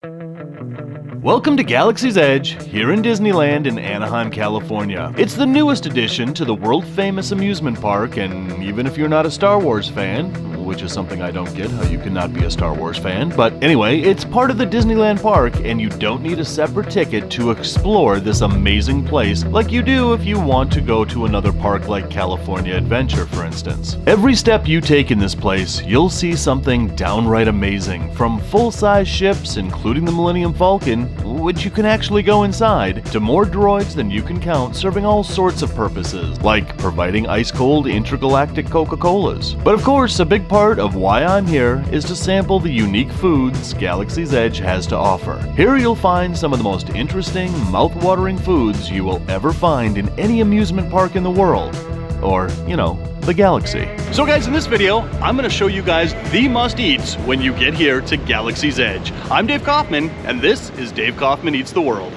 Welcome to Galaxy's Edge, here in Disneyland in Anaheim, California. It's the newest addition to the world-famous amusement park, and even if you're not a Star Wars fan, which is something I don't get, how you cannot be a Star Wars fan, but anyway, it's part of the Disneyland park, and you don't need a separate ticket to explore this amazing place like you do if you want to go to another park like California Adventure, for instance. Every step you take in this place, you'll see something downright amazing, from full-size ships, including the Millennium Falcon, which you can actually go inside, to more droids than you can count, serving all sorts of purposes, like providing ice-cold intergalactic Coca-Colas. But of course, a big part of why I'm here is to sample the unique foods Galaxy's Edge has to offer. Here you'll find some of the most interesting, mouth-watering foods you will ever find in any amusement park in the world. Or, you know, the galaxy. So guys, in this video, I'm going to show you guys the must-eats when you get here to Galaxy's Edge. I'm Dave Kaufman, and this is Dave Kaufman Eats the World.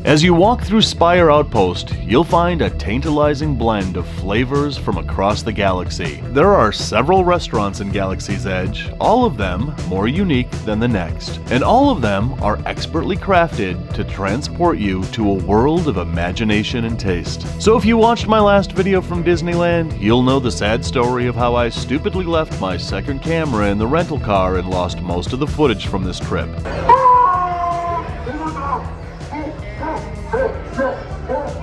As you walk through Spire Outpost, you'll find a tantalizing blend of flavors from across the galaxy. There are several restaurants in Galaxy's Edge, all of them more unique than the next. And all of them are expertly crafted to transport you to a world of imagination and taste. So if you watched my last video from Disneyland, you'll know the sad story of how I stupidly left my second camera in the rental car and lost most of the footage from this trip.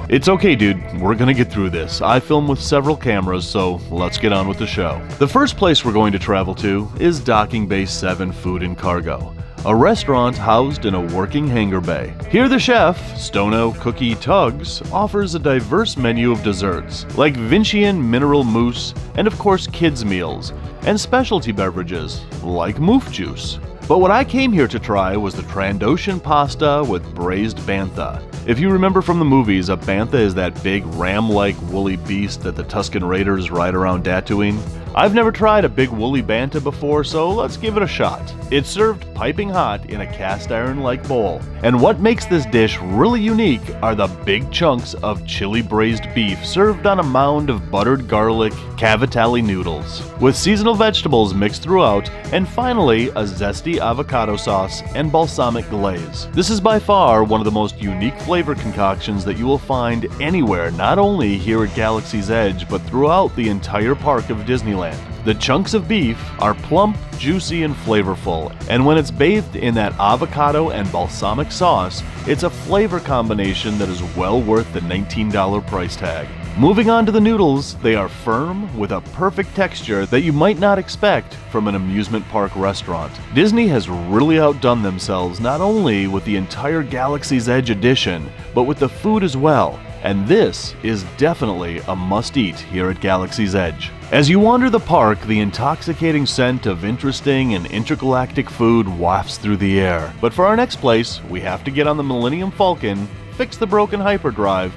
It's okay, dude. We're gonna get through this. I film with several cameras, so let's get on with the show. The first place we're going to travel to is Docking Bay 7 Food and Cargo, a restaurant housed in a working hangar bay. Here the chef, Stono Cookie Tugs, offers a diverse menu of desserts, like Vincian mineral mousse, and of course kids meals, and specialty beverages, like Moof Juice. But what I came here to try was the Trandoshan pasta with braised bantha. If you remember from the movies, a bantha is that big ram-like woolly beast that the Tusken Raiders ride around Tatooine. I've never tried a big woolly bantha before, so let's give it a shot. It's served piping hot in a cast iron-like bowl. And what makes this dish really unique are the big chunks of chili braised beef served on a mound of buttered garlic cavatelli noodles, with seasonal vegetables mixed throughout, and finally a zesty avocado sauce and balsamic glaze. This is by far one of the most unique flavor concoctions that you will find anywhere, not only here at Galaxy's Edge, but throughout the entire park of Disneyland. The chunks of beef are plump, juicy, and flavorful, and when it's bathed in that avocado and balsamic sauce, it's a flavor combination that is well worth the $19 price tag. Moving on to the noodles, they are firm with a perfect texture that you might not expect from an amusement park restaurant. Disney has really outdone themselves not only with the entire Galaxy's Edge edition, but with the food as well. And this is definitely a must-eat here at Galaxy's Edge. As you wander the park, the intoxicating scent of interesting and intergalactic food wafts through the air. But for our next place, we have to get on the Millennium Falcon, fix the broken hyperdrive,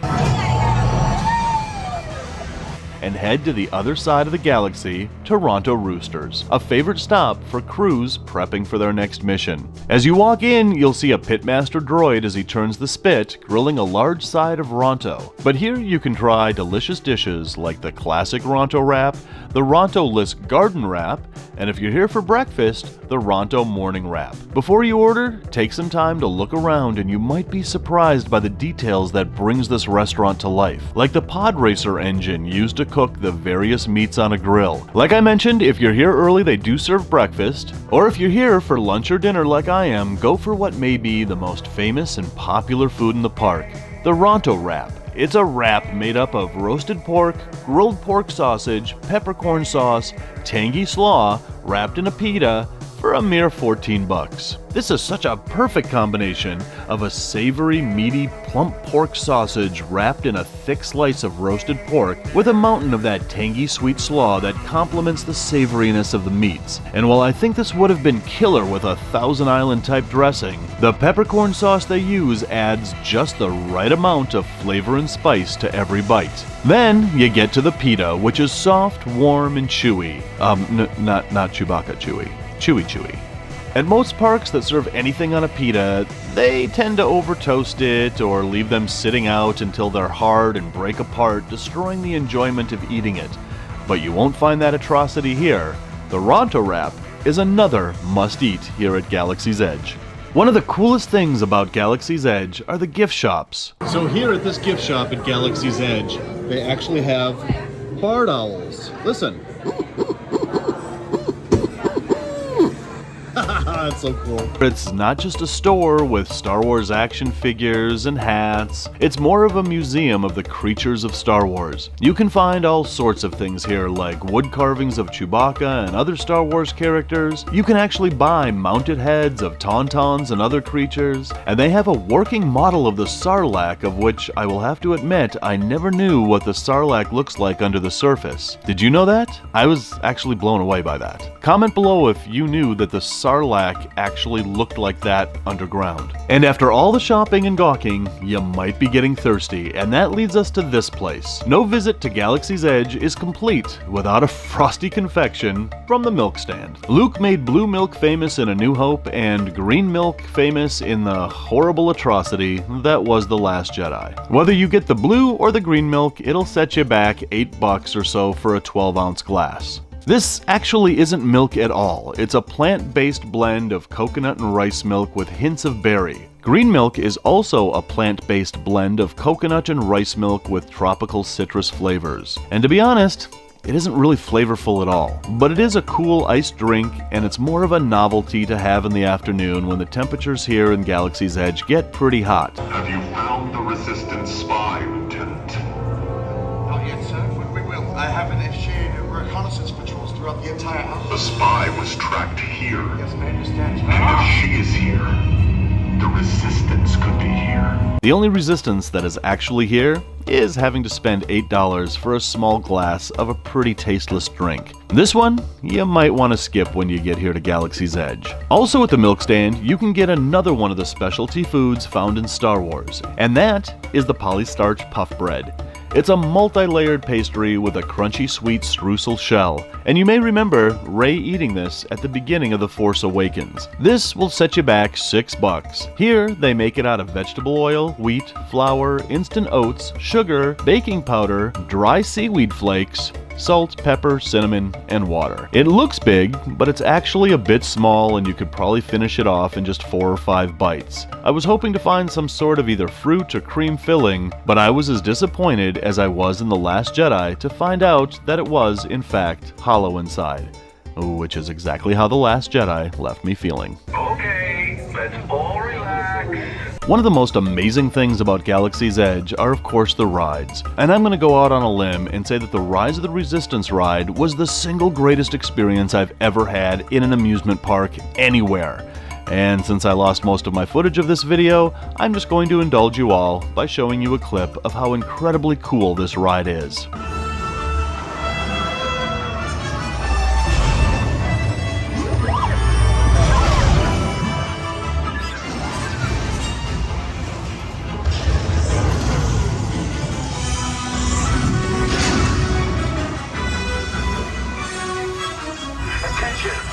and head to the other side of the galaxy to Ronto Roasters, a favorite stop for crews prepping for their next mission. As you walk in, you'll see a pitmaster droid as he turns the spit, grilling a large side of Ronto. But here you can try delicious dishes like the classic Ronto Wrap, the Ronto-less Garden Wrap, and if you're here for breakfast, the Ronto Morning Wrap. Before you order, take some time to look around and you might be surprised by the details that brings this restaurant to life, like the pod racer engine used to cook the various meats on a grill. Like I mentioned, if you're here early, they do serve breakfast, or if you're here for lunch or dinner like I am, go for what may be the most famous and popular food in the park, the Ronto Wrap. It's a wrap made up of roasted pork, grilled pork sausage, peppercorn sauce, tangy slaw, wrapped in a pita, for a mere $14. This is such a perfect combination of a savory, meaty, plump pork sausage wrapped in a thick slice of roasted pork with a mountain of that tangy sweet slaw that complements the savoriness of the meats. And while I think this would have been killer with a Thousand Island type dressing, the peppercorn sauce they use adds just the right amount of flavor and spice to every bite. Then you get to the pita, which is soft, warm, and chewy. Not Chewbacca chewy. Chewy. At most parks that serve anything on a pita, they tend to over-toast it or leave them sitting out until they're hard and break apart, destroying the enjoyment of eating it. But you won't find that atrocity here. The Ronto Wrap is another must-eat here at Galaxy's Edge. One of the coolest things about Galaxy's Edge are the gift shops. So here at this gift shop at Galaxy's Edge, they actually have barred owls. Listen. That's so cool. It's not just a store with Star Wars action figures and hats. It's more of a museum of the creatures of Star Wars. You can find all sorts of things here, like wood carvings of Chewbacca and other Star Wars characters. You can actually buy mounted heads of Tauntauns and other creatures. And they have a working model of the Sarlacc, of which I will have to admit I never knew what the Sarlacc looks like under the surface. Did you know that? I was actually blown away by that. Comment below if you knew that the Sarlacc actually looked like that underground. And after all the shopping and gawking, you might be getting thirsty, and that leads us to this place. No visit to Galaxy's Edge is complete without a frosty confection from the milk stand. Luke made blue milk famous in A New Hope and green milk famous in the horrible atrocity that was The Last Jedi. Whether you get the blue or the green milk, it'll set you back $8 or so for a 12-ounce glass. This actually isn't milk at all. It's a plant-based blend of coconut and rice milk with hints of berry. Green milk is also a plant-based blend of coconut and rice milk with tropical citrus flavors. And to be honest, it isn't really flavorful at all. But it is a cool iced drink, and it's more of a novelty to have in the afternoon when the temperatures here in Galaxy's Edge get pretty hot. Have you found the Resistance spy, Lieutenant? Not yet, sir. We will. I have initiated reconnaissance patrols throughout the entire house. The spy was tracked here. Yes, I understand. And if she is here, the Resistance could be here. The only resistance that is actually here is having to spend $8 for a small glass of a pretty tasteless drink. This one, you might want to skip when you get here to Galaxy's Edge. Also at the milk stand, you can get another one of the specialty foods found in Star Wars, and that is the polystarch puff bread. It's a multi-layered pastry with a crunchy sweet streusel shell, and you may remember Rey eating this at the beginning of The Force Awakens. This will set you back $6. Here, they make it out of vegetable oil, wheat, flour, instant oats, sugar, baking powder, dry seaweed flakes, salt, pepper, cinnamon, and water. It looks big, but it's actually a bit small and you could probably finish it off in just 4 or 5 bites. I was hoping to find some sort of either fruit or cream filling, but I was as disappointed as I was in The Last Jedi to find out that it was, in fact, hollow inside. Which is exactly how The Last Jedi left me feeling. Okay, let's all relax. One of the most amazing things about Galaxy's Edge are of course the rides, and I'm going to go out on a limb and say that the Rise of the Resistance ride was the single greatest experience I've ever had in an amusement park anywhere. And since I lost most of my footage of this video, I'm just going to indulge you all by showing you a clip of how incredibly cool this ride is.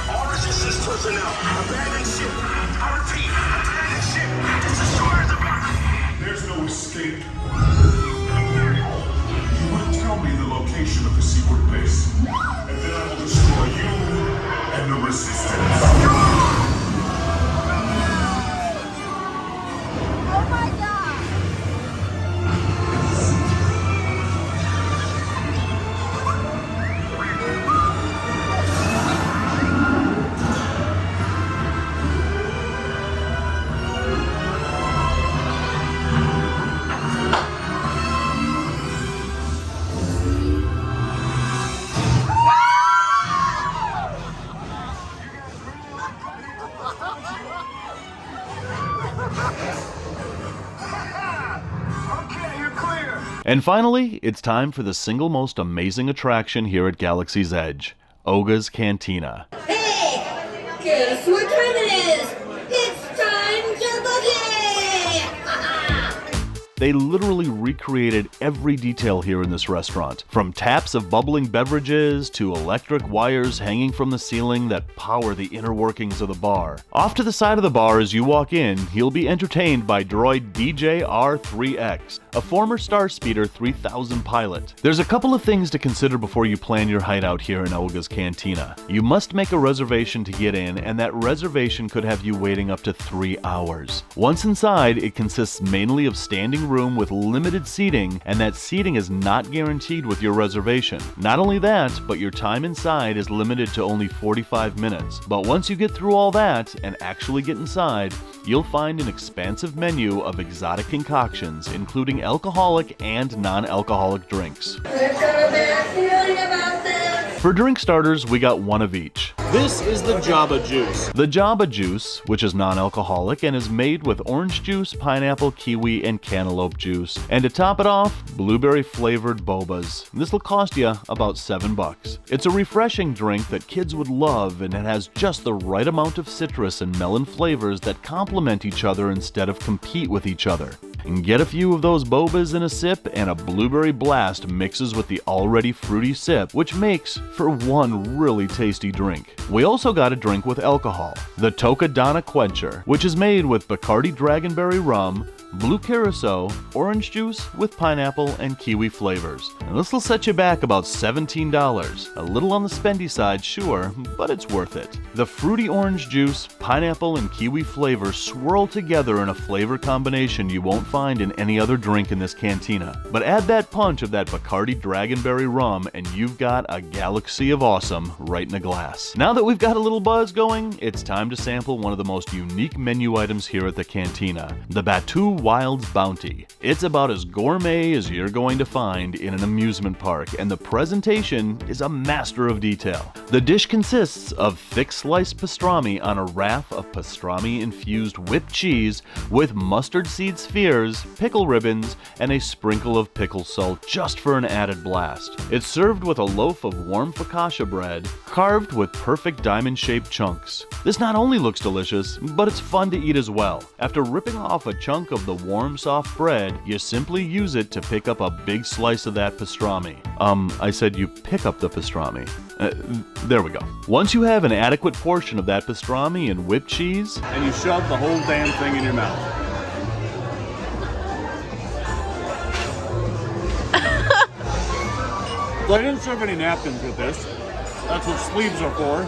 All Resistance personnel, abandon ship. I repeat, abandon ship. This destroyer is about. There's no escape. You will tell me the location of the secret base, and then I will destroy you and the Resistance. Oh my god! And finally, it's time for the single most amazing attraction here at Galaxy's Edge, Oga's Cantina. Hey! Guess what time it is? It's time to boogie! They literally recreated every detail here in this restaurant, from taps of bubbling beverages to electric wires hanging from the ceiling that power the inner workings of the bar. Off to the side of the bar as you walk in, you'll be entertained by droid DJ R3X, a former Starspeeder 3000 pilot. There's a couple of things to consider before you plan your hideout here in Olga's Cantina. You must make a reservation to get in, and that reservation could have you waiting up to 3 hours. Once inside, it consists mainly of standing room with limited seating, and that seating is not guaranteed with your reservation. Not only that, but your time inside is limited to only 45 minutes. But once you get through all that and actually get inside, you'll find an expansive menu of exotic concoctions, including alcoholic and non-alcoholic drinks. There's got a bad feeling about this. For drink starters, we got one of each. This is the Java Juice. The Java Juice, which is non-alcoholic and is made with orange juice, pineapple, kiwi, and cantaloupe juice. And to top it off, blueberry-flavored bobas. This will cost you about $7. It's a refreshing drink that kids would love, and it has just the right amount of citrus and melon flavors that complement each other instead of compete with each other. And get a few of those bobas in a sip, and a blueberry blast mixes with the already fruity sip, which makes for one really tasty drink. We also got a drink with alcohol, the Tokadana Quencher, which is made with Bacardi Dragonberry rum, blue curacao, orange juice with pineapple and kiwi flavors. And this will set you back about $17. A little on the spendy side, sure, but it's worth it. The fruity orange juice, pineapple, and kiwi flavors swirl together in a flavor combination you won't find in any other drink in this cantina. But add that punch of that Bacardi Dragonberry rum and you've got a galaxy of awesome right in a glass. Now that we've got a little buzz going, it's time to sample one of the most unique menu items here at the cantina, the Batuu Wilds Bounty. It's about as gourmet as you're going to find in an amusement park, and the presentation is a master of detail. The dish consists of thick sliced pastrami on a wrap of pastrami-infused whipped cheese with mustard seed spheres, pickle ribbons, and a sprinkle of pickle salt just for an added blast. It's served with a loaf of warm focaccia bread, carved with perfect diamond-shaped chunks. This not only looks delicious, but it's fun to eat as well. After ripping off a chunk of the warm, soft bread, you simply use it to pick up a big slice of that pastrami. I said you pick up the pastrami. There we go. Once you have an adequate portion of that pastrami and whipped cheese, And you shove the whole damn thing in your mouth. So I didn't serve any napkins with this. That's what sleeves are for.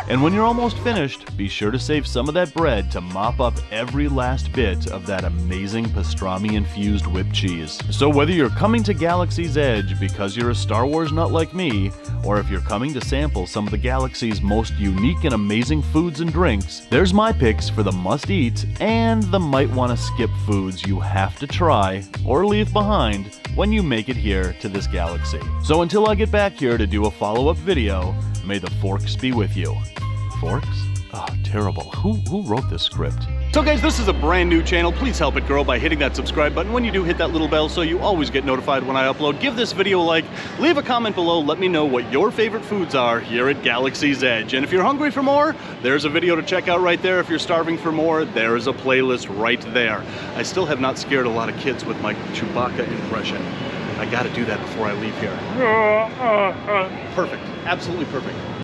and when you're almost finished, be sure to save some of that bread to mop up every last bit of that amazing pastrami-infused whipped cheese. So whether you're coming to Galaxy's Edge because you're a Star Wars nut like me, or if you're coming to sample some of the Galaxy's most unique and amazing foods and drinks, there's my picks for the must-eat and the might-want-to-skip foods you have to try or leave behind when you make it here to this galaxy. So until I get back here to do a follow-up video, may the forks be with you. Forks? Oh, terrible. Who wrote this script? So guys, this is a brand new channel. Please help it grow by hitting that subscribe button. When you do, hit that little bell so you always get notified when I upload. Give this video a like, leave a comment below, let me know what your favorite foods are here at Galaxy's Edge. And if you're hungry for more, there's a video to check out right there. If you're starving for more, there is a playlist right there. I still have not scared a lot of kids with my Chewbacca impression. I gotta do that before I leave here. Perfect, absolutely perfect.